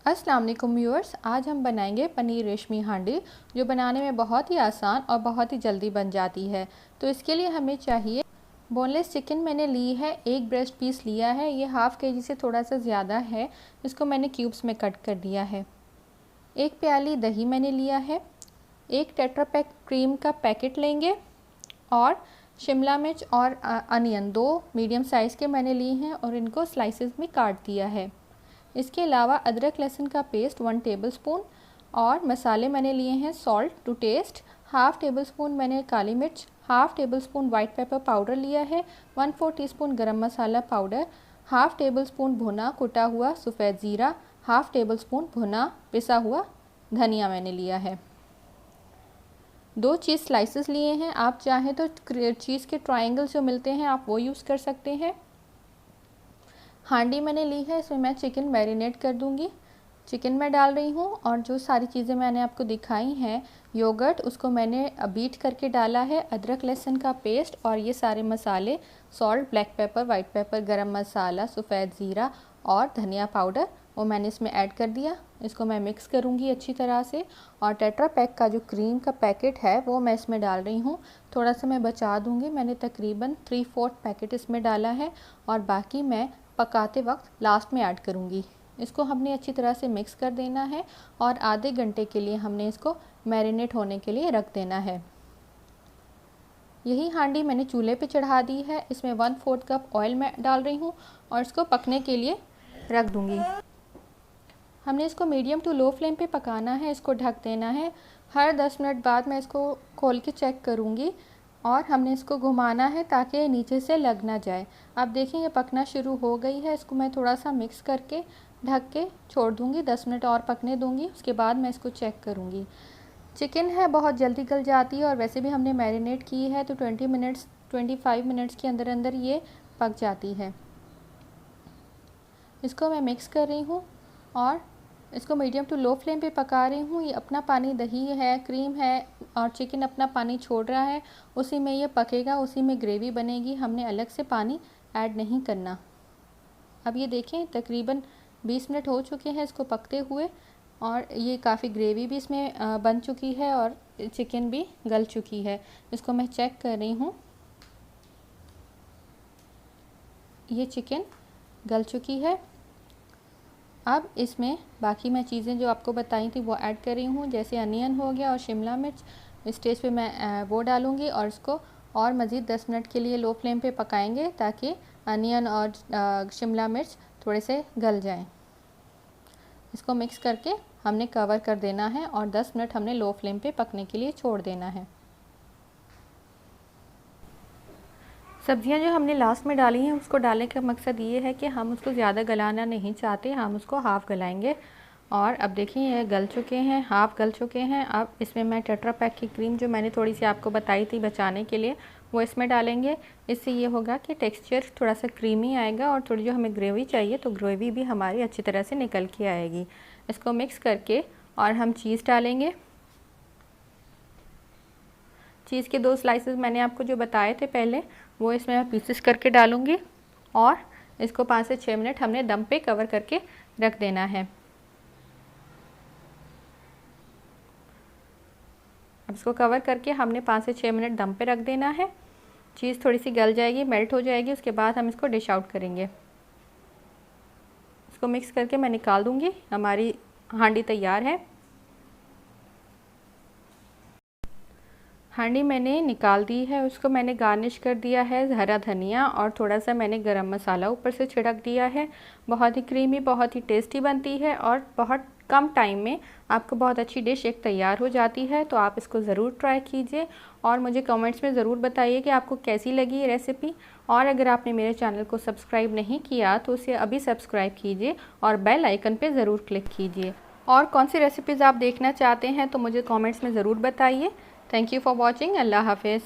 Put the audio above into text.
अस्सलाम वालेकुम व्यूअर्स, आज हम बनाएंगे पनीर रेशमी हांडी जो बनाने में बहुत ही आसान और बहुत ही जल्दी बन जाती है। तो इसके लिए हमें चाहिए बोनलेस चिकन मैंने ली है, एक ब्रेस्ट पीस लिया है, ये हाफ़ केजी से थोड़ा सा ज़्यादा है। इसको मैंने क्यूब्स में कट कर दिया है। एक प्याली दही मैंने लिया है। एक टेट्रा पैक क्रीम का पैकेट लेंगे और शिमला मिर्च और अनियन 2 मीडियम साइज़ के मैंने लिए हैं और इनको स्लाइसेस में काट दिया है। इसके अलावा अदरक लहसुन का पेस्ट 1 टेबलस्पून और मसाले मैंने लिए हैं salt to taste, half tablespoon मैंने काली मिर्च, half tablespoon white pepper powder लिया है, 1/4 टीस्पून गरम मसाला पाउडर, हाफ़ टेबल स्पून भुना कुटा हुआ सफ़ेद ज़ीरा, हाफ़ टेबल स्पून भुना पिसा हुआ धनिया मैंने लिया है। 2 चीज़ स्लाइसेस लिए हैं, आप चाहें तो चीज़ के ट्रायंगल जो मिलते हैं आप वो यूज़ कर सकते हैं। हांडी मैंने ली है, इसमें मैं चिकन मैरिनेट कर दूंगी। चिकन मैं डाल रही हूँ और जो सारी चीज़ें मैंने आपको दिखाई हैं, योगर्ट उसको मैंने बीट करके डाला है, अदरक लहसुन का पेस्ट और ये सारे मसाले salt, black pepper, white paper, गरम मसाला, सफ़ेद ज़ीरा और धनिया पाउडर वो मैंने इसमें ऐड कर दिया। इसको मैं मिक्स करूँगी अच्छी तरह से और टेट्रा पैक का जो क्रीम का पैकेट है वो मैं इसमें डाल रही हूँ। थोड़ा सा मैं बचा दूँगी, मैंने तकरीबन 3/4 पैकेट इसमें डाला है और बाकी मैं पकाते वक्त लास्ट में ऐड करूँगी। इसको हमने अच्छी तरह से मिक्स कर देना है और आधे घंटे के लिए हमने इसको मैरिनेट होने के लिए रख देना है। यही हांडी मैंने चूल्हे पे चढ़ा दी है, इसमें 1/4 कप ऑयल मैं डाल रही हूँ और इसको पकने के लिए रख दूँगी। हमने इसको मीडियम टू लो फ्लेम पे पकाना है, इसको ढक देना है। हर 10 मिनट बाद मैं इसको खोल के चेक करूँगी और हमने इसको घुमाना है ताकि नीचे से लग ना जाए। अब देखिए ये पकना शुरू हो गई है, इसको मैं थोड़ा सा मिक्स करके ढक के छोड़ दूँगी, 10 मिनट और पकने दूँगी, उसके बाद मैं इसको चेक करूँगी। चिकन है बहुत जल्दी गल जाती है और वैसे भी हमने मैरिनेट की है तो 25 मिनट्स के अंदर अंदर ये पक जाती है। इसको मैं मिक्स कर रही हूँ और इसको मीडियम टू लो फ्लेम पे पका रही हूँ। ये अपना पानी, दही है, क्रीम है और चिकन अपना पानी छोड़ रहा है, उसी में ये पकेगा, उसी में ग्रेवी बनेगी, हमने अलग से पानी ऐड नहीं करना। अब ये देखें तकरीबन 20 मिनट हो चुके हैं इसको पकते हुए और ये काफ़ी ग्रेवी भी इसमें बन चुकी है और चिकन भी गल चुकी है। इसको मैं चेक कर रही हूँ, ये चिकन गल चुकी है। अब इसमें बाकी मैं चीज़ें जो आपको बताई थी वो ऐड कर रही हूँ, जैसे अनियन हो गया और शिमला मिर्च। इस स्टेज पे मैं वो डालूँगी और इसको और मज़ीद 10 मिनट के लिए लो फ्लेम पे पकाएंगे ताकि अनियन और शिमला मिर्च थोड़े से गल जाएं। इसको मिक्स करके हमने कवर कर देना है और 10 मिनट हमने लो फ्लेम पे पकने के लिए छोड़ देना है। सब्जियां जो हमने लास्ट में डाली हैं उसको डालने का मकसद ये है कि हम उसको ज़्यादा गलाना नहीं चाहते, हम उसको हाफ़ गलाएंगे। और अब देखिए ये गल चुके हैं, हाफ़ गल चुके हैं। अब इसमें मैं टेट्रा पैक की क्रीम जो मैंने थोड़ी सी आपको बताई थी बचाने के लिए वो इसमें डालेंगे। इससे ये होगा कि टेक्सचर थोड़ा सा क्रीमी आएगा और थोड़ी जो हमें ग्रेवी चाहिए तो ग्रेवी भी हमारी अच्छी तरह से निकल के आएगी। इसको मिक्स करके और हम चीज़ डालेंगे। चीज़ के 2 स्लाइसेस मैंने आपको जो बताए थे पहले वो इसमें मैं पीसेस करके डालूँगी और इसको 5 से 6 मिनट हमने दम पे कवर करके रख देना है। अब इसको कवर करके हमने 5 से 6 मिनट दम पे रख देना है। चीज़ थोड़ी सी गल जाएगी, मेल्ट हो जाएगी, उसके बाद हम इसको डिश आउट करेंगे। इसको मिक्स करके मैं निकाल दूँगी, हमारी हांडी तैयार है। हांडी मैंने निकाल दी है, उसको मैंने गार्निश कर दिया है हरा धनिया और थोड़ा सा मैंने गरम मसाला ऊपर से छिड़क दिया है। बहुत ही क्रीमी, बहुत ही टेस्टी बनती है और बहुत कम टाइम में आपको बहुत अच्छी डिश एक तैयार हो जाती है। तो आप इसको ज़रूर ट्राई कीजिए और मुझे कमेंट्स में ज़रूर बताइए कि आपको कैसी लगी ये रेसिपी। और अगर आपने मेरे चैनल को सब्सक्राइब नहीं किया तो उसे अभी सब्सक्राइब कीजिए और बेल आइकन पर ज़रूर क्लिक कीजिए। और कौन सी रेसिपीज़ आप देखना चाहते हैं तो मुझे कॉमेंट्स में ज़रूर बताइए। Thank you for watching. अल्लाह हाफ़िज़।